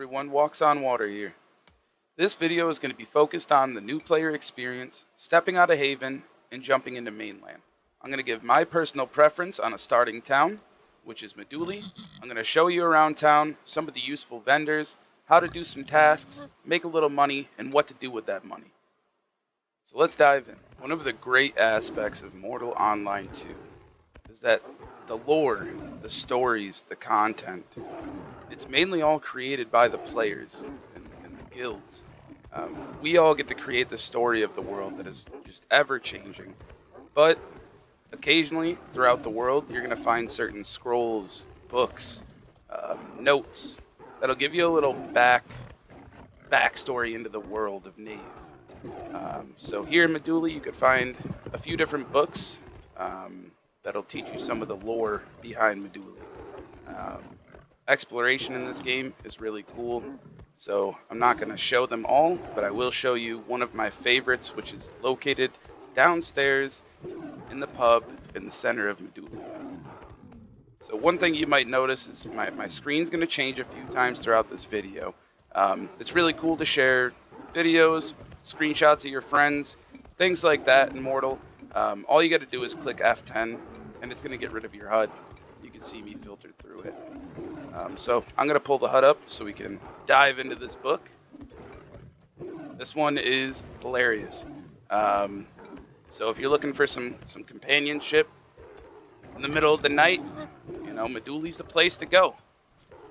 everyone, Walks on Water here. This video is going to be focused on the new player experience, stepping out of Haven, and jumping into Mainland. I'm going to give my personal preference on a starting town, which is Meduli. I'm going to show you around town, some of the useful vendors, how to do some tasks, make a little money, and what to do with that money. So let's dive in. One of the great aspects of Mortal Online 2 is that the lore, the stories, the content, it's mainly all created by the players and the guilds. We all get to create the story of the world that is just ever changing. But occasionally throughout the world, you're going to find certain scrolls, books, notes that'll give you a little backstory into the world of Nave. So here in Meduli, you could find a few different books that'll teach you some of the lore behind Meduli. Exploration in this game is really cool, so I'm not going to show them all, but I will show you one of my favorites, which is located downstairs in the pub in the center of Meduli. So one thing you might notice is my screen's going to change a few times throughout this video. It's really cool to share videos, screenshots of your friends, things like that in Mortal. All you got to do is click F10 and it's going to get rid of your HUD. You can see me filtered through it. So I'm going to pull the HUD up so we can dive into this book. This one is hilarious. So if you're looking for some companionship in the middle of the night, you know, Meduli's the place to go.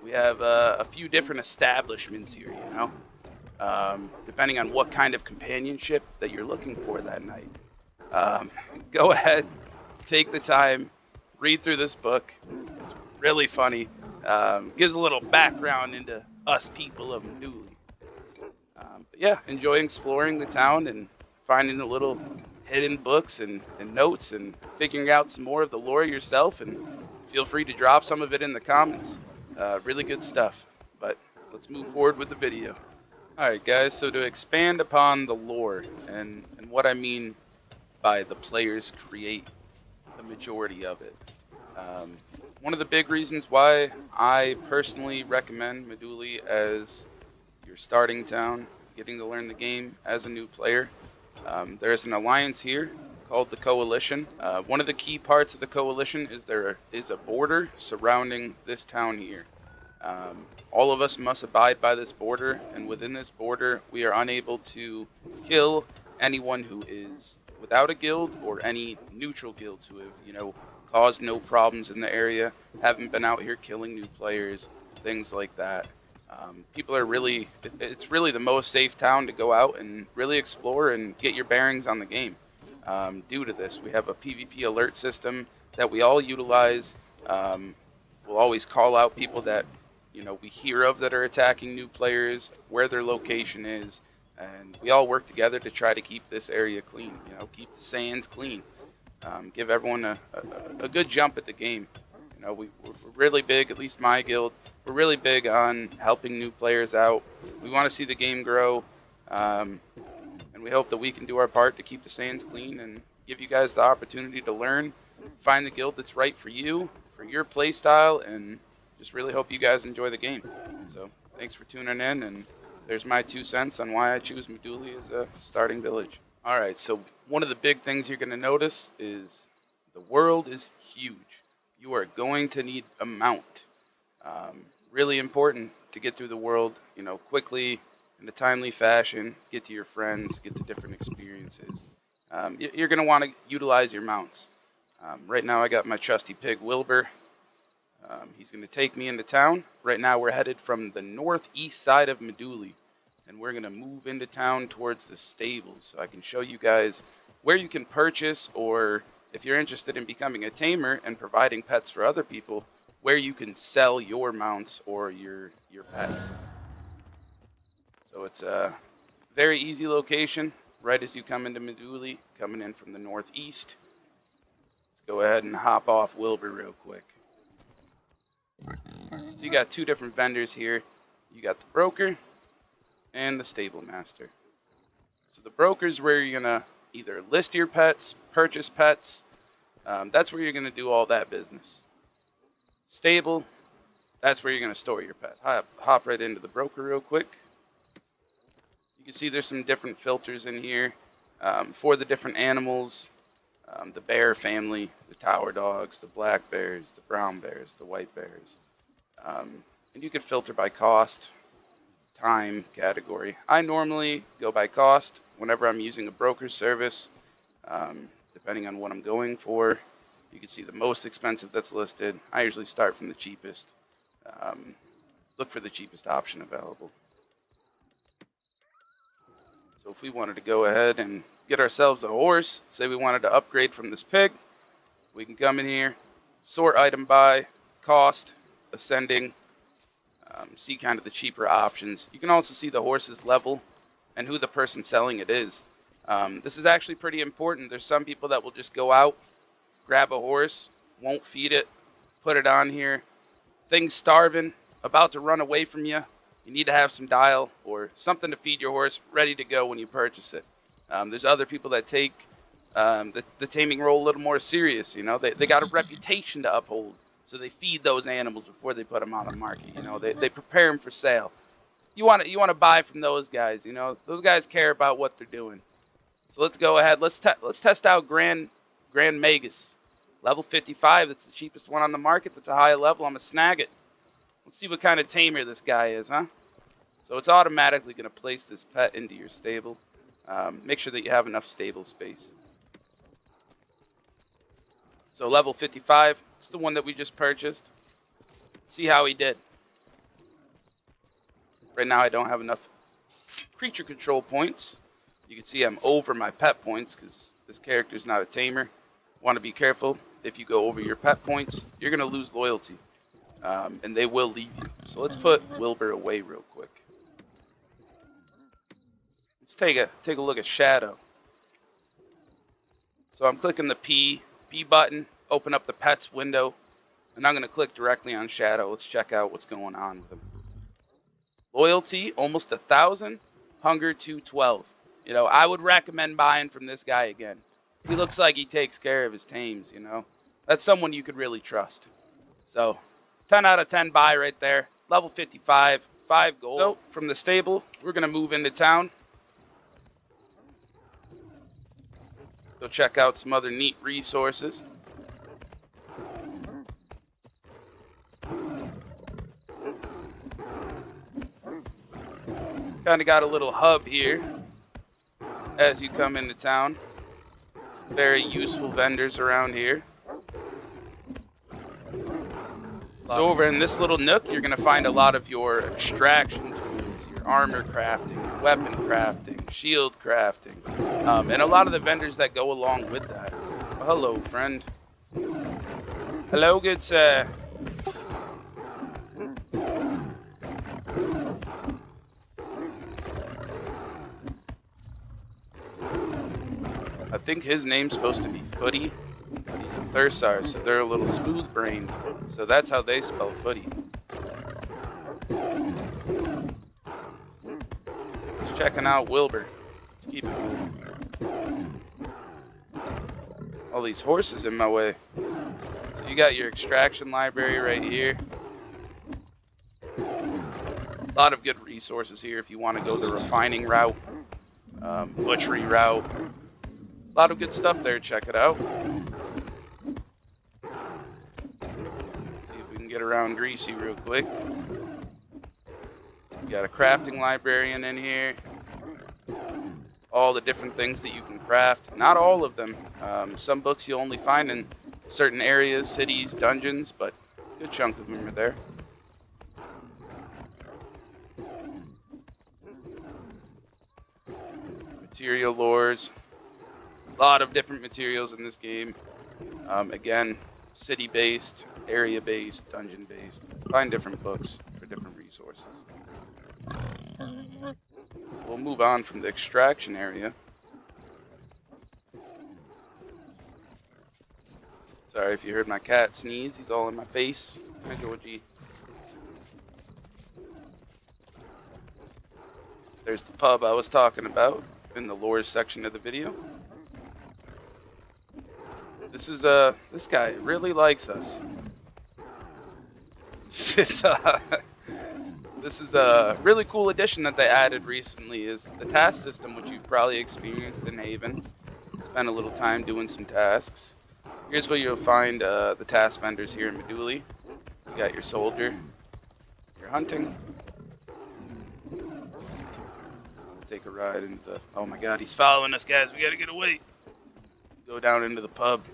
We have a few different establishments here, you know, depending on what kind of companionship that you're looking for that night. Go ahead, take the time, read through this book. It's really funny. Gives a little background into us people of Meduli. But yeah, enjoy exploring the town and finding the little hidden books and notes and figuring out some more of the lore yourself, and feel free to drop some of it in the comments. Really good stuff. But let's move forward with the video. Alright guys, so to expand upon the lore and what I mean by the players create the majority of it. One of the big reasons why I personally recommend Meduli as your starting town, getting to learn the game as a new player. There's an alliance here called the Coalition. One of the key parts of the Coalition is there is a border surrounding this town here. All of us must abide by this border, and within this border we are unable to kill anyone who is without a guild or any neutral guilds who have, you know, caused no problems in the area, haven't been out here killing new players, things like that. People are really, it's really the most safe town to go out and really explore and get your bearings on the game. Due to this, we have a PvP alert system that we all utilize. We'll always call out people that, you know, we hear of that are attacking new players, where their location is, and we all work together to try to keep this area clean, you know, keep the sands clean. Give everyone a good jump at the game. You know, we're really big, at least my guild, we're really big on helping new players out. We want to see the game grow, and we hope that we can do our part to keep the sands clean and give you guys the opportunity to learn, find the guild that's right for you, for your play style, and just really hope you guys enjoy the game. So thanks for tuning in, and there's my 2 cents on why I choose Meduli as a starting village. Alright, so one of the big things you're going to notice is the world is huge. You are going to need a mount. Really important to get through the world, you know, quickly, in a timely fashion, get to your friends, get to different experiences. You're going to want to utilize your mounts. Right now I got my trusty pig Wilbur. He's going to take me into town. Right now we're headed from the northeast side of Meduli, and we're going to move into town towards the stables so I can show you guys where you can purchase, or if you're interested in becoming a tamer and providing pets for other people, where you can sell your mounts or your pets. So it's a very easy location right as you come into Meduli, coming in from the northeast. Let's go ahead and hop off Wilbur real quick. So you got 2 different vendors here. You got the broker and the stable master. So the broker is where you're gonna either list your pets, purchase pets. That's where you're gonna do all that business. Stable That's where you're going to store your pets. Hop right into the broker real quick. You can see there's some different filters in here for the different animals. The bear family, the tower dogs, the black bears, the brown bears, the white bears. And you can filter by cost, time, category. I normally go by cost whenever I'm using a broker service, depending on what I'm going for. You can see the most expensive that's listed. I usually start from the cheapest. Look for the cheapest option available. So if we wanted to go ahead and get ourselves a horse, say we wanted to upgrade from this pig, we can come in here, sort item by, cost, ascending, see kind of the cheaper options. You can also see the horse's level and who the person selling it is. This is actually pretty important. There's some people that will just go out, grab a horse, won't feed it, put it on here. Thing's starving, about to run away from you. You need to have some dial or something to feed your horse ready to go when you purchase it. There's other people that take the taming role a little more serious. You know, they got a reputation to uphold, so they feed those animals before they put them on the market. You know, they prepare them for sale. You want to buy from those guys. You know, those guys care about what they're doing. So let's go ahead. Let's test out Grand Magus, level 55. That's the cheapest one on the market. That's a high level. I'm gonna snag it. Let's see what kind of tamer this guy is, huh? So it's automatically going to place this pet into your stable. Make sure that you have enough stable space. So level 55, it's the one that we just purchased. See how he did. Right now I don't have enough creature control points. You can see I'm over my pet points because this character is not a tamer. Want to be careful. If you go over your pet points, you're going to lose loyalty. And they will leave you. So let's put Wilbur away real quick. Let's take a look at Shadow. So I'm clicking the P button, open up the pets window, and I'm going to click directly on Shadow. Let's check out what's going on with him. Loyalty, almost 1,000. Hunger, 212. You know, I would recommend buying from this guy again. He looks like he takes care of his tames, you know. That's someone you could really trust. So 10 out of 10 buy right there. Level 55, 5 gold. So from the stable, we're going to move into town. Go check out some other neat resources. Kind of got a little hub here as you come into town. Some very useful vendors around here. So over in this little nook, you're going to find a lot of your extraction tools, your armor crafting, weapon crafting, shield crafting, and a lot of the vendors that go along with that. Oh, hello, friend. Hello, good sir. I think his name's supposed to be Footy. He's a Thursar, so they're a little smooth-brained. So that's how they spell Footy. Just checking out Wilbur. Let's keep it moving. All these horses in my way. So you got your extraction library right here. A lot of good resources here if you want to go the refining route, butchery route. A lot of good stuff there. Check it out. Get around Greasy real quick. You got a crafting librarian in here. All the different things that you can craft. Not all of them. Some books you'll only find in certain areas, cities, dungeons, but a good chunk of them are there. Material lores. A lot of different materials in this game. Again, city-based, area-based, dungeon-based. Find different books for different resources. So we'll move on from the extraction area. Sorry if you heard my cat sneeze. He's all in my face. Hi, Georgie. There's the pub I was talking about in the lore section of the video. This guy really likes us. This is a really cool addition that they added recently, is the task system, which you've probably experienced in Haven. Spent a little time doing some tasks. Here's where you'll find the task vendors here in Meduli. You got your soldier, your hunting. We'll take a ride into the... Oh my god, he's following us, guys. We gotta get away. Go down into the pub.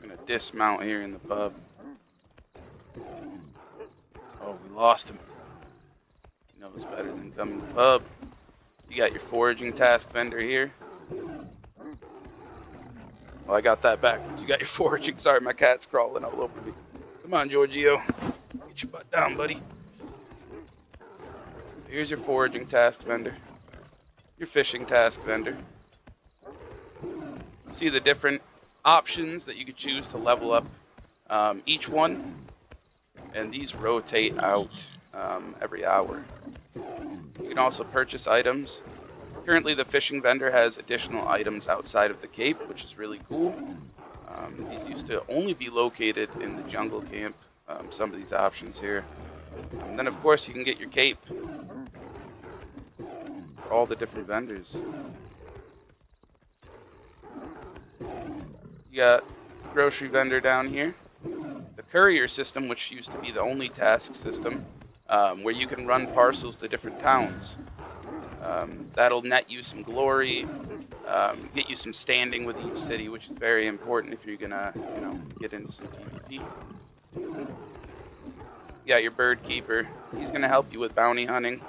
I'm gonna dismount here in the pub. Oh, we lost him. He knows better than coming to the pub. You got your foraging task vendor here. Oh, I got that backwards. You got your foraging. Sorry, my cat's crawling all over me. Come on, Giorgio. Get your butt down, buddy. So here's your foraging task vendor. Your fishing task vendor. See the different options that you could choose to level up each one. And these rotate out every hour. You can also purchase items. Currently, the fishing vendor has additional items outside of the cape, which is really cool. These used to only be located in the jungle camp, some of these options here. And then, of course, you can get your cape for all the different vendors. You got grocery vendor down here. The courier system, which used to be the only task system, where you can run parcels to different towns. That'll net you some glory, get you some standing with each city, which is very important if you're gonna, get into some PvP. You got your bird keeper. He's gonna help you with bounty hunting.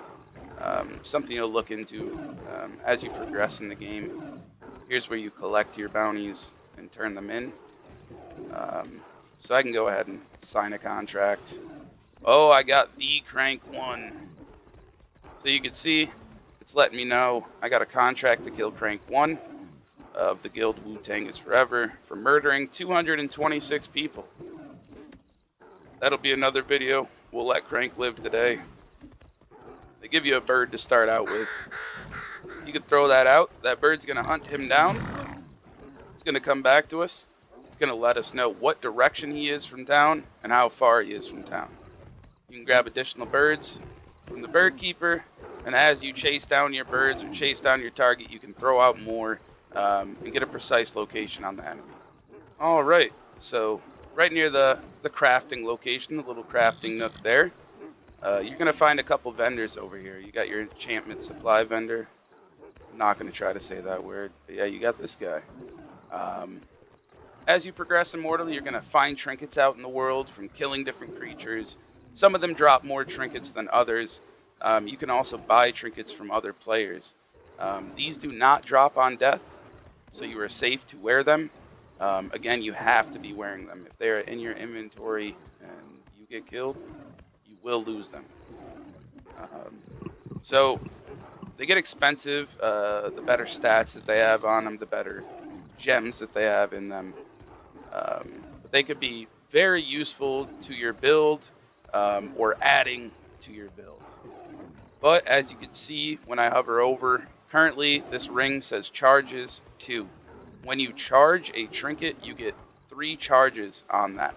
Something you'll look into as you progress in the game. Here's where you collect your bounties and turn them in. So I can go ahead and sign a contract. Oh, I got the Crank 1. So you can see, it's letting me know I got a contract to kill Crank 1 of the guild Wu-Tang is Forever for murdering 226 people. That'll be another video. We'll let Crank live today. They give you a bird to start out with. You can throw that out. That bird's going to hunt him down. It's going to come back to us. It's going to let us know what direction he is from town and how far he is from town. You can grab additional birds from the bird keeper, and as you chase down your birds or chase down your target, you can throw out more and get a precise location on the enemy. All right, so right near the crafting location, the little crafting nook there, you're going to find a couple vendors over here. You got your enchantment supply vendor. I'm not going to try to say that word, but yeah, you got this guy. As you progress in Mortal, you're going to find trinkets out in the world from killing different creatures. Some of them drop more trinkets than others. You can also buy trinkets from other players. These do not drop on death, so you are safe to wear them. Again, you have to be wearing them. If they're in your inventory and you get killed, you will lose them. So they get expensive. The better stats that they have on them, the better gems that they have in them. But they could be very useful to your build or adding to your build. But as you can see when I hover over, currently this ring says charges 2. When you charge a trinket, you get 3 charges on that.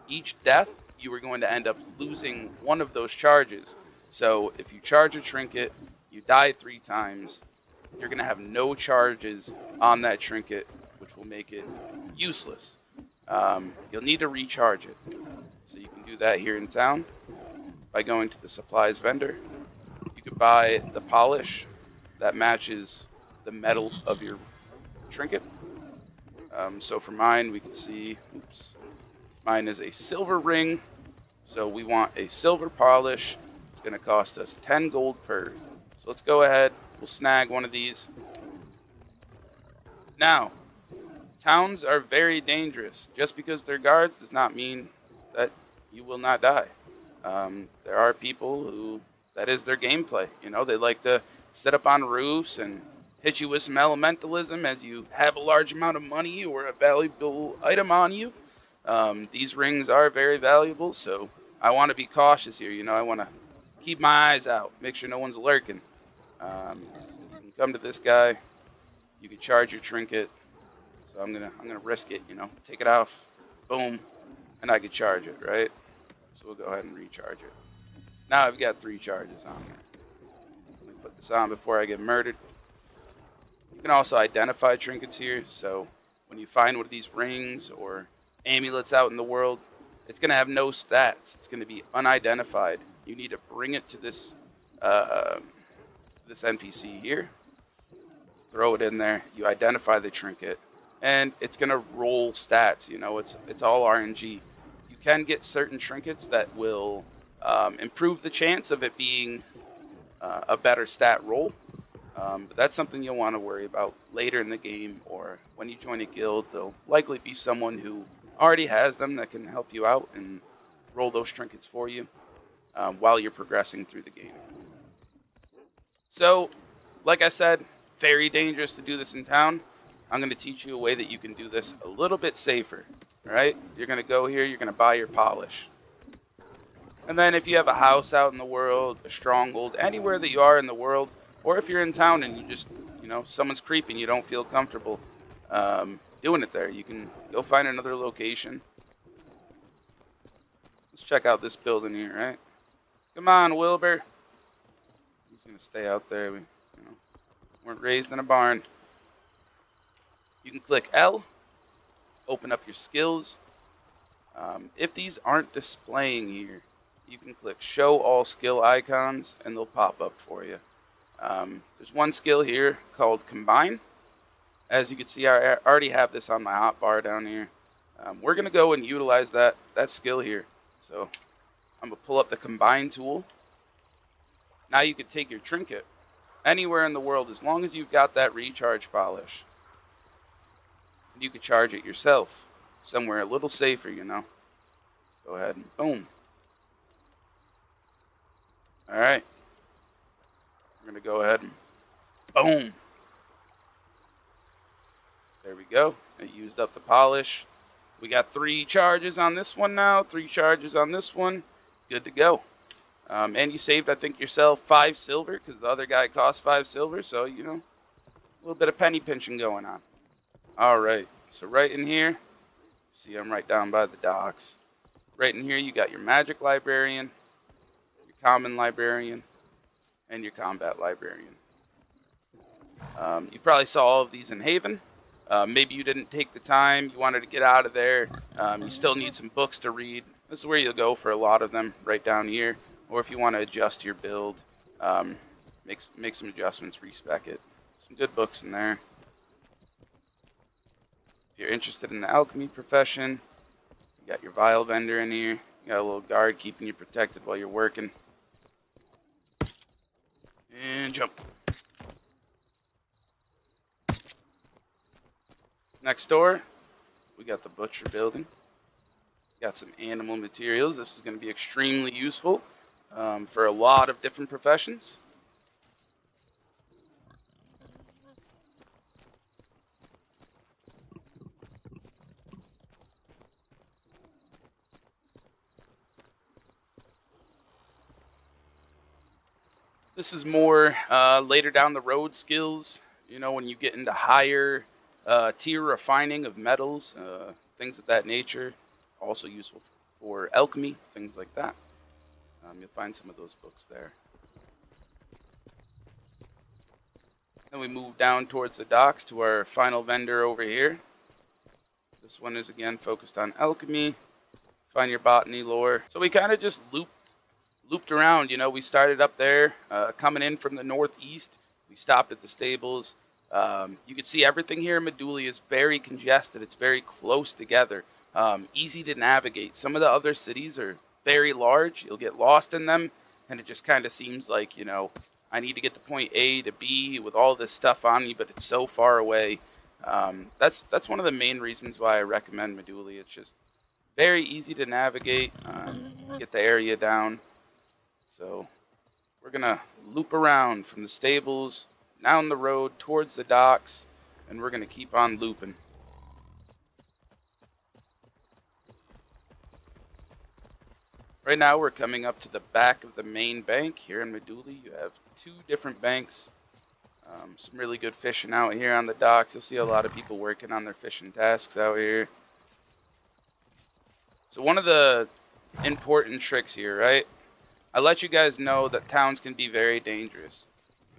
Each death, you are going to end up losing one of those charges. So if you charge a trinket, you die 3 times, you're going to have no charges on that trinket, which will make it useless. You'll need to recharge it. So you can do that here in town by going to the supplies vendor. You could buy the polish that matches the metal of your trinket. So for mine, we can see, mine is a silver ring. So we want a silver polish. It's going to cost us 10 gold per. So let's go ahead. We'll snag one of these. Now, towns are very dangerous. Just because they're guards does not mean that you will not die. There are people who, that is their gameplay. You know, they like to sit up on roofs and hit you with some elementalism as you have a large amount of money or a valuable item on you. These rings are very valuable, so I want to be cautious here. You know, I want to keep my eyes out, make sure no one's lurking. You can come to this guy. You can charge your trinket. So I'm gonna risk it, you know, take it off, boom, and I could charge it, right? So we'll go ahead and recharge it. Now I've got 3 charges on there. Let me put this on before I get murdered. You can also identify trinkets here, so when you find one of these rings or amulets out in the world, it's going to have no stats. It's going to be unidentified. You need to bring it to this this NPC here, throw it in there, you identify the trinket, and it's going to roll stats. You know, it's all RNG. You can get certain trinkets that will improve the chance of it being a better stat roll. But that's something you'll want to worry about later in the game, or when you join a guild. There'll likely be someone who already has them that can help you out and roll those trinkets for you while you're progressing through the game. So, like I said, very dangerous to do this in town. I'm going to teach you a way that you can do this a little bit safer. All right? You're going to go here, you're going to buy your polish. And then if you have a house out in the world, a stronghold, anywhere that you are in the world, or if you're in town and you just, you know, someone's creeping, you don't feel comfortable doing it there, you can go find another location. Let's check out this building here, right? Come on, Wilbur. He's going to stay out there. We, you know, weren't raised in a barn. You can click L, open up your skills. If these aren't displaying here, you can click Show All Skill Icons, and they'll pop up for you. There's one skill here called Combine. As you can see, I already have this on my hotbar down here. We're going to go and utilize that skill here. So I'm going to pull up the Combine tool. Now you can take your trinket anywhere in the world as long as you've got that recharge polish. You can charge it yourself somewhere a little safer, you know. Let's go ahead and boom. Alright. We're going to go ahead and boom. There we go. I used up the polish. We got 3 charges on this one now. 3 charges on this one. Good to go. And you saved, I think, yourself 5 silver because the other guy cost 5 silver. So, you know, a little bit of penny pinching going on. All right. So right in here, see, I'm right down by the docks. Right in here, you got your magic librarian, your common librarian, and your combat librarian. You probably saw all of these in Haven. Maybe you didn't take the time. You wanted to get out of there. You still need some books to read. This is where you'll go for a lot of them, right down here. Or if you want to adjust your build, make some adjustments, respec it. Some good books in there. If you're interested in the alchemy profession, you got your vial vendor in here. You got a little guard keeping you protected while you're working. And jump. Next door, we got the butcher building. Got some animal materials. This is going to be extremely useful for a lot of different professions. This is more later down the road skills. You know, when you get into higher tier refining of metals, things of that nature. Also useful for alchemy, things like that. You'll find some of those books there. Then we move down towards the docks to our final vendor over here. This one is again focused on alchemy. Find your botany lore. So we kind of just looped around. You know, we started up there, coming in from the northeast. We stopped at the stables. You can see everything here in Meduli is very congested. It's very close together. Easy to navigate. Some of the other cities are very large. You'll get lost in them, and it just kind of seems like, you know, I need to get to point A to B with all this stuff on me, but it's so far away. That's one of the main reasons why I recommend Meduli. It's just very easy to navigate, get the area down. So we're going to loop around from the stables, down the road, towards the docks, and we're going to keep on looping. Right now we're coming up to the back of the main bank here in Meduli. You have 2 different banks. Some really good fishing out here on the docks. You'll see a lot of people working on their fishing tasks out here. So one of the important tricks here, right? I let you guys know that towns can be very dangerous.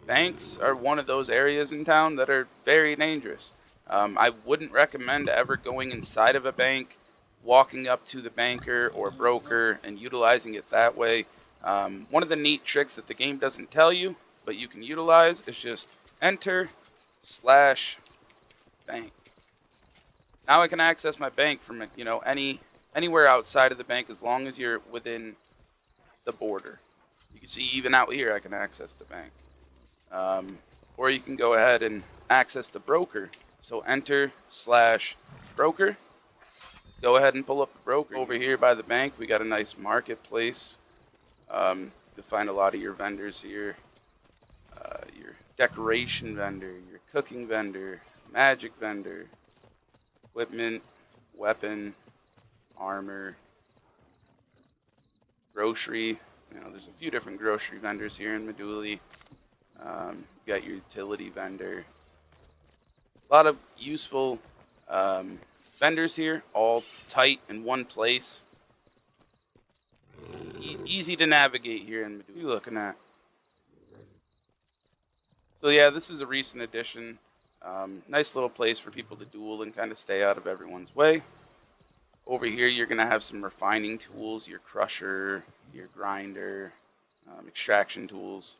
Banks are one of those areas in town that are very dangerous. I wouldn't recommend ever going inside of a bank, walking up to the banker or broker and utilizing it that way. One of the neat tricks that the game doesn't tell you, but you can utilize, is just enter / bank. Now I can access my bank from anywhere outside of the bank as long as you're within the border. You can see even out here I can access the bank. Or you can go ahead and access the broker. So enter / broker. Go ahead and pull up the broker. Over here by the bank, we got a nice marketplace. You'll find a lot of your vendors here. Your decoration vendor, your cooking vendor, magic vendor, equipment, weapon, armor, grocery. There's a few different grocery vendors here in Meduli. You got your utility vendor. A lot of useful vendors here, all tight in one place. Easy to navigate here in Meduli. What are you looking at? So yeah, this is a recent addition. Nice little place for people to duel and kind of stay out of everyone's way. Over here, you're going to have some refining tools, your crusher, your grinder, extraction tools.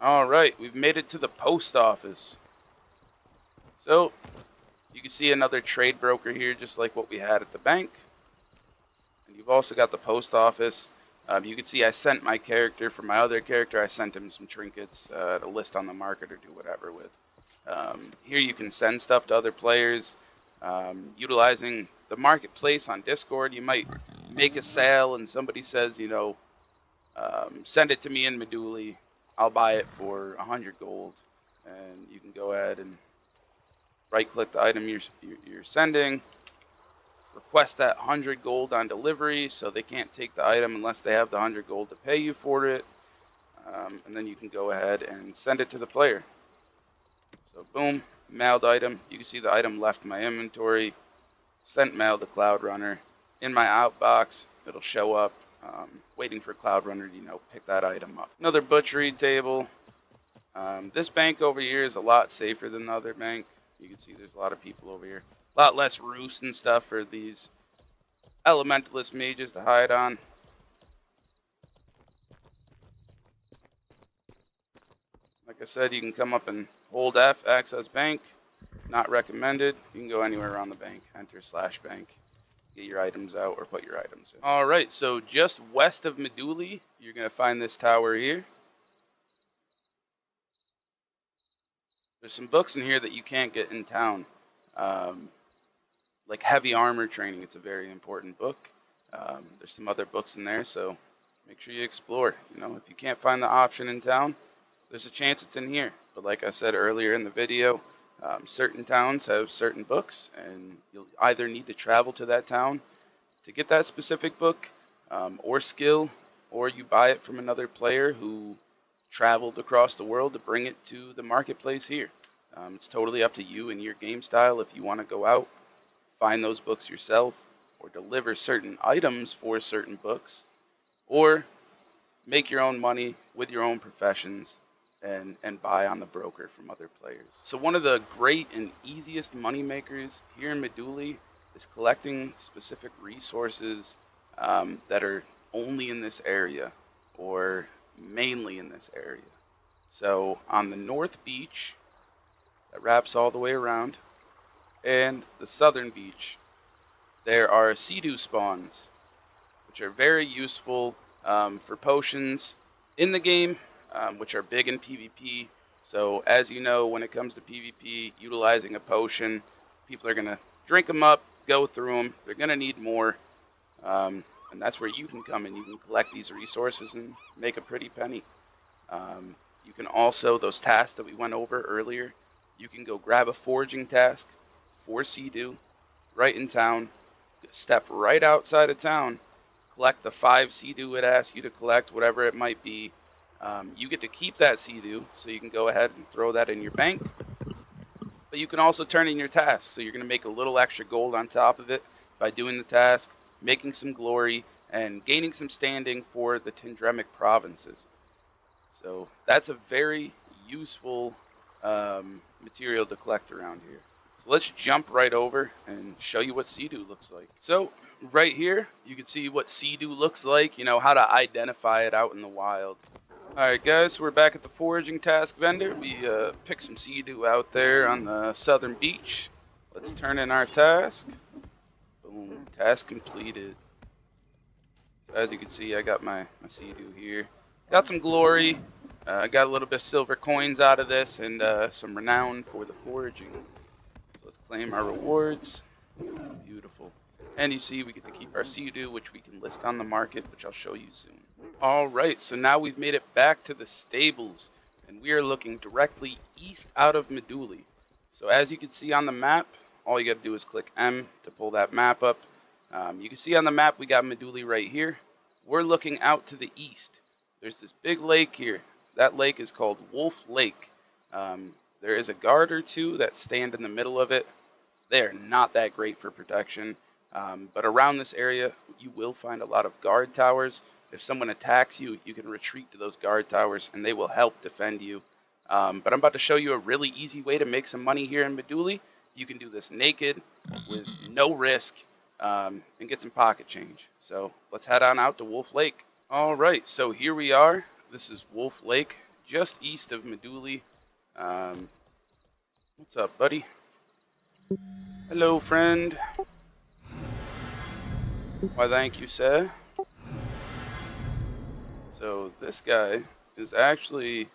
All right, we've made it to the post office. So you can see another trade broker here, just like what we had at the bank. And you've also got the post office. You can see I sent my character, for my other character, I sent him some trinkets to list on the market or do whatever with. Here you can send stuff to other players. Utilizing the marketplace on Discord, you might make a sale and somebody says, send it to me in Meduli. I'll buy it for 100 gold. And you can go ahead and right-click the item you're sending. Request that 100 gold on delivery, so they can't take the item unless they have the 100 gold to pay you for it. And then you can go ahead and send it to the player. So boom, mailed item. You can see the item left my inventory. Sent mail to Cloud Runner. In my outbox, it'll show up. Waiting for Cloud Runner to pick that item up. Another butchery table. This bank over here is a lot safer than the other bank. You can see there's a lot of people over here. A lot less roofs and stuff for these elementalist mages to hide on. Like I said, you can come up and hold F, access bank. Not recommended. You can go anywhere around the bank. Enter / bank. Get your items out or put your items in. All right, so just west of Meduli, you're going to find this tower here. There's some books in here that you can't get in town. Like heavy armor training, it's a very important book. There's some other books in there, so make sure you explore. If you can't find the option in town, there's a chance it's in here. But like I said earlier in the video, certain towns have certain books, and you'll either need to travel to that town to get that specific book or skill, or you buy it from another player who traveled across the world to bring it to the marketplace here. It's totally up to you and your game style if you want to go out, find those books yourself, or deliver certain items for certain books, or make your own money with your own professions and buy on the broker from other players. So one of the great and easiest money makers here in Meduli is collecting specific resources that are only in this area or mainly in this area. So on the north beach, that wraps all the way around, and the southern beach, there are sea-dew spawns, which are very useful for potions in the game, which are big in PvP. So as you know, when it comes to PvP, utilizing a potion, people are going to drink them up, go through them. They're going to need more. And that's where you can come in. You can collect these resources and make a pretty penny. You can also, those tasks that we went over earlier, you can go grab a foraging task for sea-dew right in town, step right outside of town, collect the 5 Sea-Doo it asks you to collect, whatever it might be. You get to keep that Sea-Doo, so you can go ahead and throw that in your bank. But you can also turn in your task, so you're going to make a little extra gold on top of it by doing the task, making some glory, and gaining some standing for the Tindremic provinces. So that's a very useful material to collect around here. So let's jump right over and show you what Sea-Doo looks like. So right here, you can see what Sea-Doo looks like, you know, how to identify it out in the wild. Alright guys, so we're back at the foraging task vendor. We picked some Sea-Doo out there on the southern beach. Let's turn in our task. Boom, task completed. So as you can see, I got my Sea-Doo here. Got some glory. I got a little bit of silver coins out of this and some renown for the foraging. So let's claim our rewards. Beautiful. And you see we get to keep our Sea-Doo, which we can list on the market, which I'll show you soon. Alright, so now we've made it back to the stables, and we are looking directly east out of Meduli. So as you can see on the map, all you got to do is click M to pull that map up. You can see on the map we got Meduli right here. We're looking out to the east. There's this big lake here. That lake is called Wolf Lake. There is a guard or two that stand in the middle of it. They're not that great for protection, but around this area you will find a lot of guard towers. If someone attacks you, you can retreat to those guard towers and they will help defend you. But I'm about to show you a really easy way to make some money here in Meduli. You can do this naked with no risk and get some pocket change. So let's head on out to Wolf Lake. Alright, so here we are. This is Wolf Lake, just east of Meduli. What's up, buddy? Hello, friend. Why, thank you, sir. So this guy is actually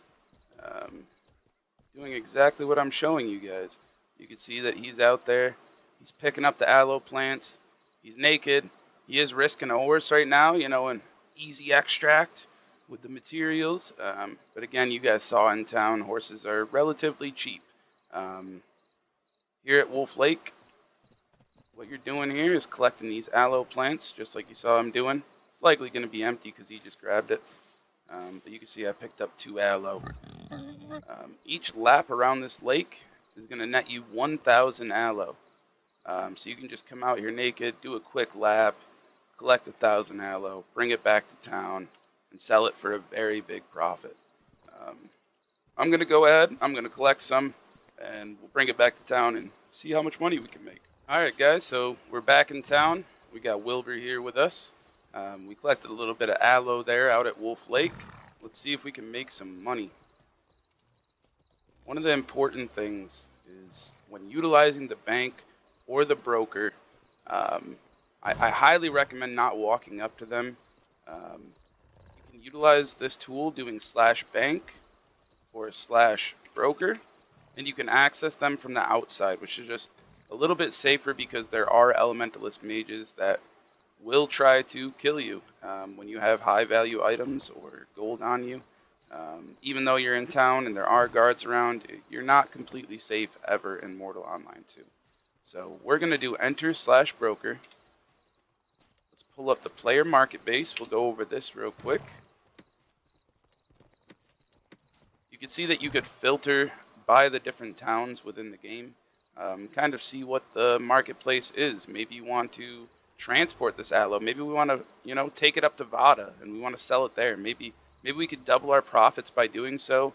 doing exactly what I'm showing you guys. You can see that he's out there. He's picking up the aloe plants. He's naked. He is risking a horse right now, you know, an easy extract with the materials. But again, you guys saw in town, horses are relatively cheap. Here at Wolf Lake, what you're doing here is collecting these aloe plants, just like you saw him doing. It's likely going to be empty because he just grabbed it. But you can see I picked up 2 aloe. Each lap around this lake is going to net you 1,000 aloe. So you can just come out here naked, do a quick lap, collect 1,000 aloe, bring it back to town, and sell it for a very big profit. I'm going to go ahead, I'm going to collect some, and we'll bring it back to town and see how much money we can make. Alright guys, so we're back in town. We got Wilbur here with us. We collected a little bit of aloe there out at Wolf Lake. Let's see if we can make some money. One of the important things is when utilizing the bank or the broker, I highly recommend not walking up to them. You can utilize this tool doing /bank or /broker, and you can access them from the outside, which is just a little bit safer because there are elementalist mages that will try to kill you when you have high value items or gold on you. Even though you're in town and there are guards around, you're not completely safe ever in Mortal Online 2. So we're going to do enter /broker. Let's pull up the player market base. We'll go over this real quick. You can see that you could filter by the different towns within the game. Kind of see what the marketplace is. Maybe you want to transport this aloe. Maybe we want to, you know, take it up to Vada and we want to sell it there. Maybe we could double our profits by doing so,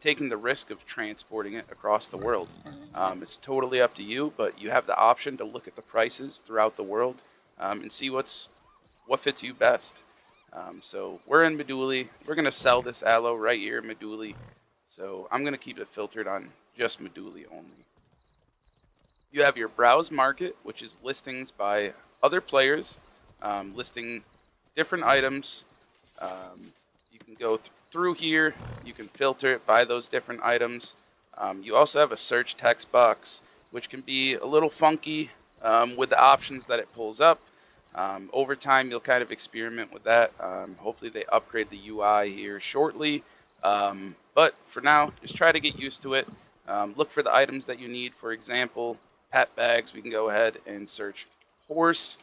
taking the risk of transporting it across the world. It's totally up to you, but you have the option to look at the prices throughout the world and see what fits you best. So we're in Meduli. We're going to sell this aloe right here in Meduli. So I'm going to keep it filtered on just Meduli only. You have your browse market, which is listings by other players, listing different items. You can go through here. You can filter it by those different items. You also have a search text box, which can be a little funky with the options that it pulls up. Over time, you'll kind of experiment with that. Hopefully they upgrade the UI here shortly. But for now, just try to get used to it. Look for the items that you need. For example, pet bags, we can go ahead and search horse.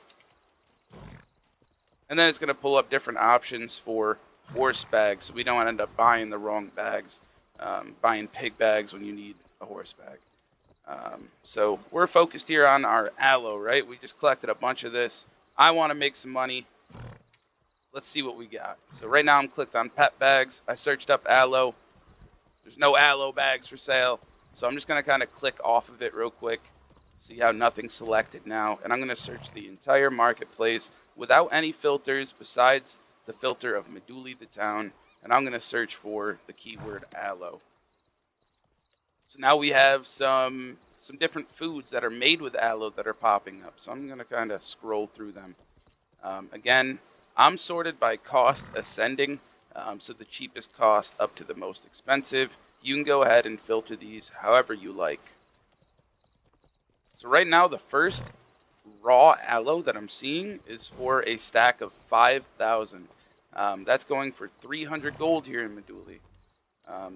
And then it's going to pull up different options for horse bags, so we don't end up buying the wrong bags, buying pig bags when you need a horse bag. So we're focused here on our aloe, right? We just collected a bunch of this. I want to make some money. Let's see what we got. So right now I'm clicked on pet bags. I searched up aloe. There's no aloe bags for sale. So I'm just going to kind of click off of it real quick. See how nothing's selected now. And I'm going to search the entire marketplace without any filters besides the filter of Meduli the town. And I'm going to search for the keyword aloe. So now we have some different foods that are made with aloe that are popping up. So I'm going to kind of scroll through them. Again, I'm sorted by cost ascending. So the cheapest cost up to the most expensive. You can go ahead and filter these however you like. So right now the first raw aloe that I'm seeing is for a stack of 5,000. That's going for 300 gold here in Meduli.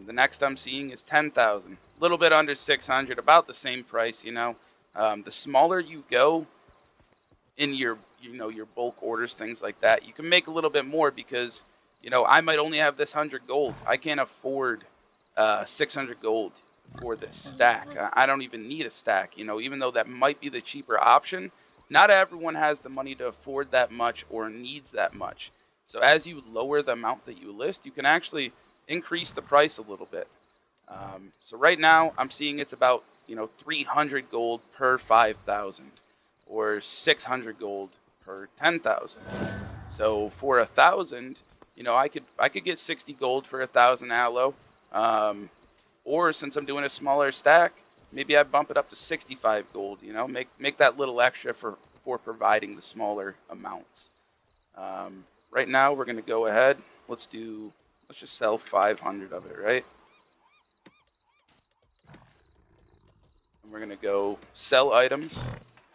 The next I'm seeing is 10,000, a little bit under 600, about the same price, you know. The smaller you go in your bulk orders, things like that, you can make a little bit more because, you know, I might only have this 100 gold. I can't afford 600 gold for this stack. I don't even need a stack, you know, even though that might be the cheaper option. Not everyone has the money to afford that much or needs that much. So as you lower the amount that you list, you can actually increase the price a little bit. So right now I'm seeing it's about, you know, 300 gold per 5,000 or 600 gold per 10,000. So for 1,000, you know, I could get 60 gold for 1,000 aloe. Or since I'm doing a smaller stack, maybe I bump it up to 65 gold, you know, make that little extra for providing the smaller amounts. Right now we're going to go ahead. Let's just sell 500 of it, right? And we're going to go sell items.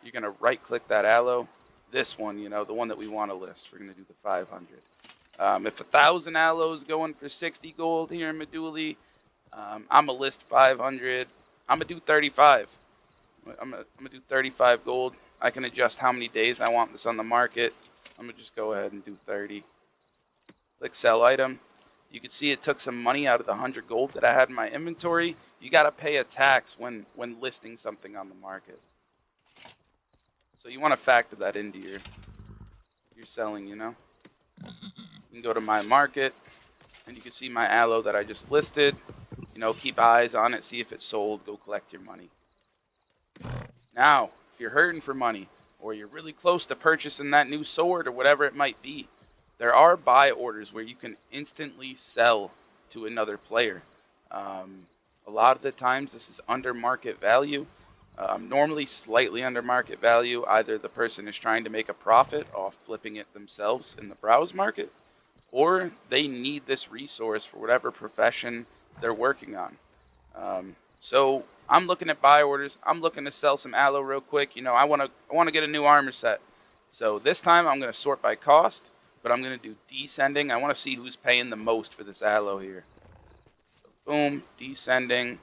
You're going to right click that aloe. This one, you know, the one that we want to list. We're going to do the 500. If 1,000 aloe is going for 60 gold here in Meduli, I'm going to list 500. I'm going to do 35. I'm going to do 35 gold. I can adjust how many days I want this on the market. I'm going to just go ahead and do 30. Click sell item. You can see it took some money out of the 100 gold that I had in my inventory. You got to pay a tax when listing something on the market. So you want to factor that into your selling, you know. You can go to my market and you can see my aloe that I just listed. You know, keep eyes on it, see if it's sold, go collect your money. Now, if you're hurting for money or you're really close to purchasing that new sword or whatever it might be, there are buy orders where you can instantly sell to another player. A lot of the times this is under market value, normally slightly under market value. Either the person is trying to make a profit off flipping it themselves in the browse market, or they need this resource for whatever profession they're working on. So I'm looking at buy orders. I'm looking to sell some aloe real quick. You know, I want to get a new armor set. So this time I'm going to sort by cost, but I'm going to do descending. I want to see who's paying the most for this aloe here. So boom, descending,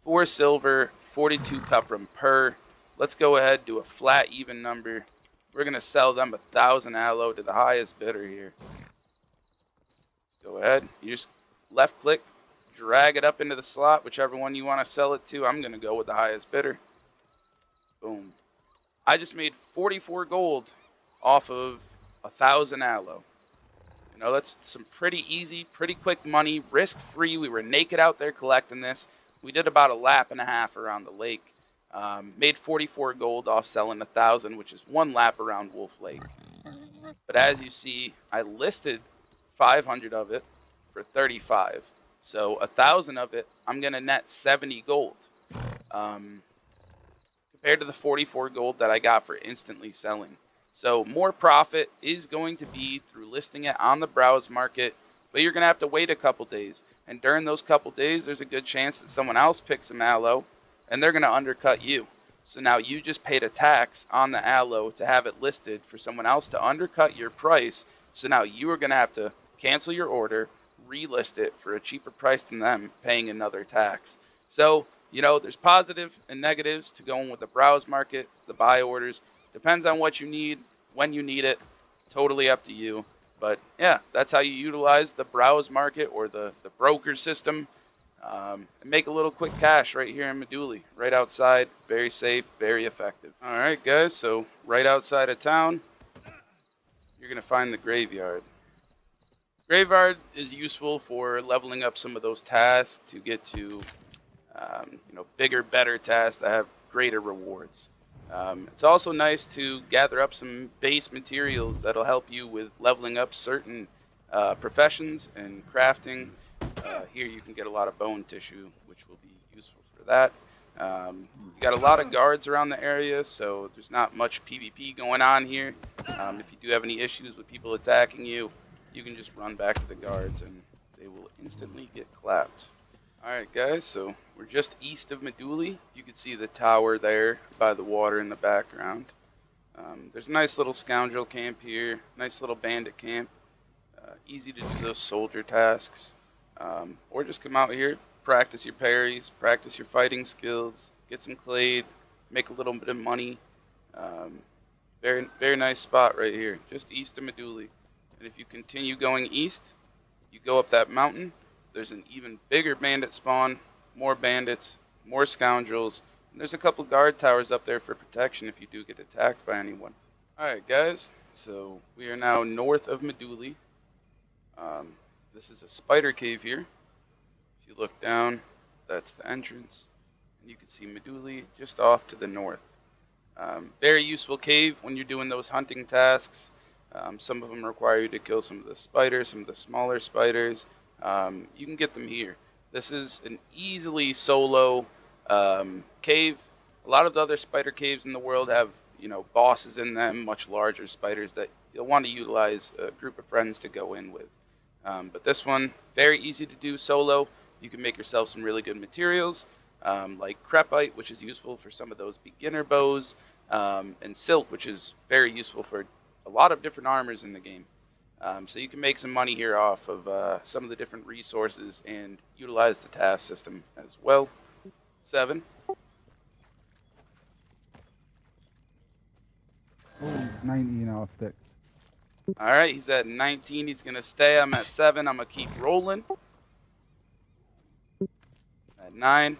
4 silver, 42 cuprum per. Let's go ahead, do a flat even number. We're going to sell them 1,000 aloe to the highest bidder here. Let's go ahead. You just left click, drag it up into the slot, whichever one you want to sell it to. I'm going to go with the highest bidder. Boom. I just made 44 gold off of 1,000 aloe. You know, that's some pretty easy, pretty quick money, risk-free. We were naked out there collecting this. We did about a lap and a half around the lake. Made 44 gold off selling 1,000, which is 1 lap around Wolf Lake. But as you see, I listed 500 of it for 35. So 1,000 of it, I'm going to net 70 gold. Compared to the 44 gold that I got for instantly selling. So more profit is going to be through listing it on the browse market, but you're going to have to wait a couple days. And during those couple days, there's a good chance that someone else picks some aloe, and they're going to undercut you. So now you just paid a tax on the aloe to have it listed for someone else to undercut your price. So now you are going to have to cancel your order, relist it for a cheaper price than them, paying another tax. So, you know, there's positive and negatives to going with the browse market, the buy orders. Depends on what you need, when you need it. Totally up to you. But yeah, that's how you utilize the browse market or the broker system. And make a little quick cash right here in Meduli, right outside. Very safe, very effective. All right, guys, so right outside of town, you're going to find the Graveyard. Graveyard is useful for leveling up some of those tasks to get to bigger, better tasks that have greater rewards. It's also nice to gather up some base materials that'll help you with leveling up certain professions and crafting. Here you can get a lot of bone tissue, which will be useful for that. You got a lot of guards around the area, so there's not much PvP going on here. If you do have any issues with people attacking you, you can just run back to the guards and they will instantly get clapped. Alright guys, so we're just east of Meduli. You can see the tower there by the water in the background. There's a nice little Scoundrel camp here, nice little bandit camp. Easy to do those soldier tasks. Or just come out here, practice your parries, practice your fighting skills, get some clade, make a little bit of money. Very, very nice spot right here, just east of Meduli. And if you continue going east, you go up that mountain, there's an even bigger bandit spawn, more bandits, more scoundrels, and there's a couple guard towers up there for protection if you do get attacked by anyone. Alright guys, so we are now north of Meduli. This is a spider cave here. If you look down, that's the entrance, and you can see Meduli just off to the north. Very useful cave when you're doing those hunting tasks. Some of them require you to kill some of the spiders, some of the smaller spiders. You can get them here. This is an easily solo cave. A lot of the other spider caves in the world have, bosses in them, much larger spiders that you'll want to utilize a group of friends to go in with. But this one, very easy to do solo. You can make yourself some really good materials, like crepite, which is useful for some of those beginner bows, and silk, which is very useful for a lot of different armors in the game. So you can make some money here off of some of the different resources and utilize the task system as well. 7. Oh, 19 off stick. Alright, he's at 19. He's going to stay. I'm at 7. I'm going to keep rolling. At 9.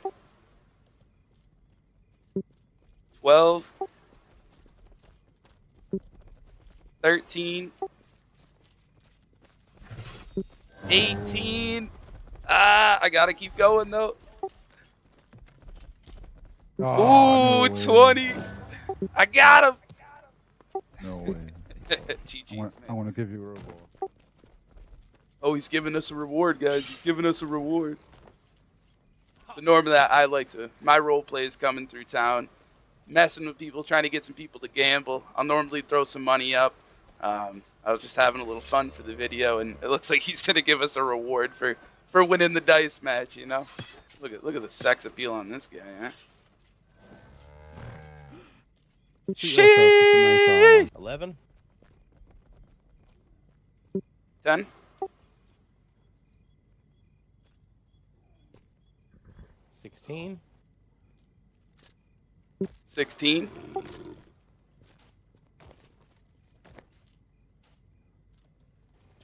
12. 13. 18. I got to keep going, though. Oh, Ooh, no 20. I got him. No way. GG's, I want to give you a reward. Oh, he's giving us a reward, guys. He's giving us a reward. So normally I like to, my role play is coming through town, messing with people, trying to get some people to gamble. I'll normally throw some money up. I was just having a little fun for the video, and it looks like he's gonna give us a reward for winning the dice match. Look at the sex appeal on this guy, huh? Sheesh! 11. 10. 16. 16.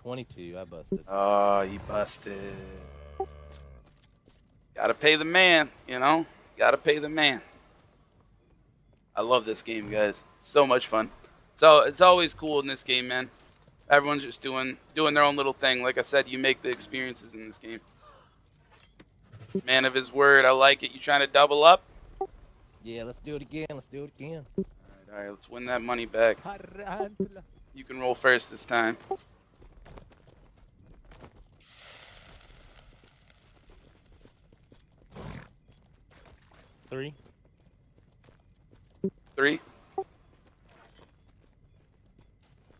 22. I busted. Oh, you busted. Gotta pay the man, Gotta pay the man. I love this game, guys. So much fun. So it's always cool in this game, man. Everyone's just doing their own little thing. Like I said, you make the experiences in this game. Man of his word, I like it. You trying to double up? Yeah, let's do it again. Let's do it again. All right, let's win that money back. You can roll first this time. Three. 3.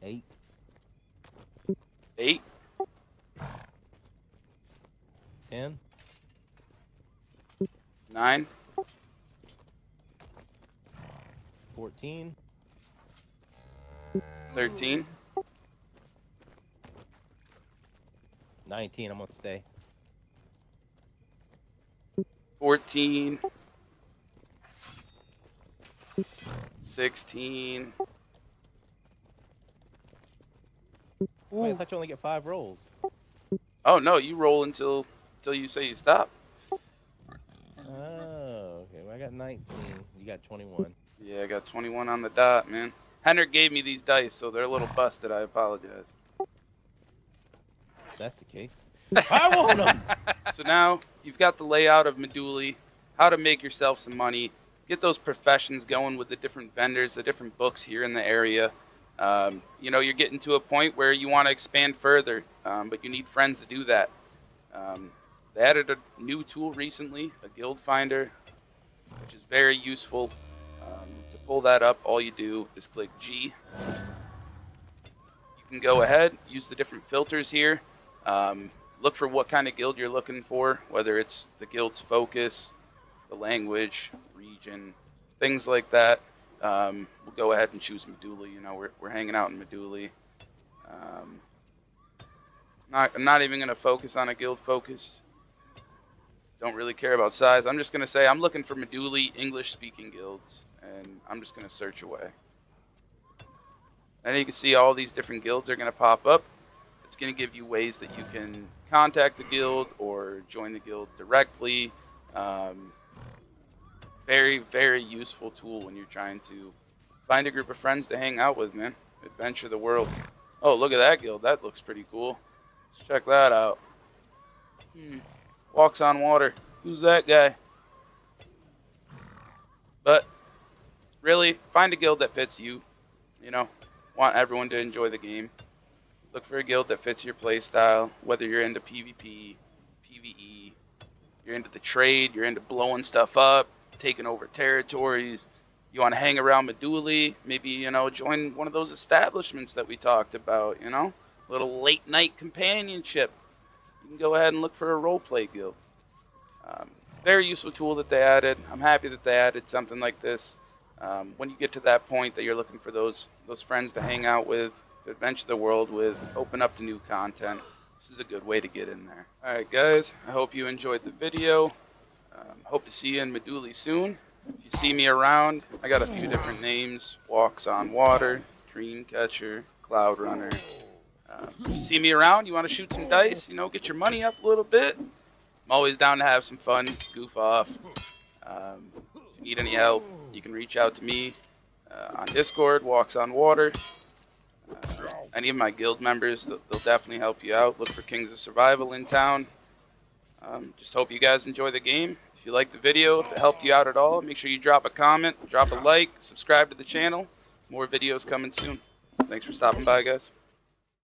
8. 8. 10. 9. 14. 13. 19. I'm gonna stay. 14. 16. Wait, I Ooh. thought you only get 5 rolls. Oh no, you roll until you say you stop. Oh, okay. Well, I got 19. You got 21. Yeah, I got 21 on the dot, man. Henrik gave me these dice, so they're a little busted. I apologize. If that's the case. I want them! So now you've got the layout of Meduli, how to make yourself some money, get those professions going with the different vendors, the different books here in the area. You know, you're getting to a point where you want to expand further, but you need friends to do that. They added a new tool recently, a guild finder, which is very useful. To pull that up, all you do is click G. You can go ahead, use the different filters here. Look for what kind of guild you're looking for, whether it's the guild's focus, the language, region, things like that. We'll go ahead and choose Meduli. You know, we're hanging out in Meduli. I'm not even going to focus on a guild focus. Don't really care about size. I'm just going to say I'm looking for Meduli English-speaking guilds, and I'm just going to search away. And you can see all these different guilds are going to pop up. It's going to give you ways that you can contact the guild or join the guild directly. Very, very useful tool when you're trying to find a group of friends to hang out with, man. Adventure the world. Oh, look at that guild. That looks pretty cool. Let's check that out. Walks on water. Who's that guy? But really, find a guild that fits you. You know, want everyone to enjoy the game. Look for a guild that fits your play style, whether you're into PvP, PvE, you're into the trade, you're into blowing stuff up, taking over territories. You want to hang around Meduli, maybe, you know, join one of those establishments that we talked about, you know, a little late night companionship. You can go ahead and look for a roleplay guild. Very useful tool that they added. I'm happy that they added something like this. When you get to that point that you're looking for those friends to hang out with, to adventure the world with, open up to new content, this is a good way to get in there. Alright guys, I hope you enjoyed the video. Hope to see you in Meduli soon. If you see me around, I got a few different names. Walks on Water, Dreamcatcher, Cloud Runner. If you see me around, you want to shoot some dice, you know, get your money up a little bit. I'm always down to have some fun, goof off. If you need any help, you can reach out to me on Discord, Walks on Water. Any of my guild members, they'll definitely help you out. Look for Kings of Survival in town. Just hope you guys enjoy the game. If you liked the video, if it helped you out at all, make sure you drop a comment, drop a like, subscribe to the channel. More videos coming soon. Thanks for stopping by, guys.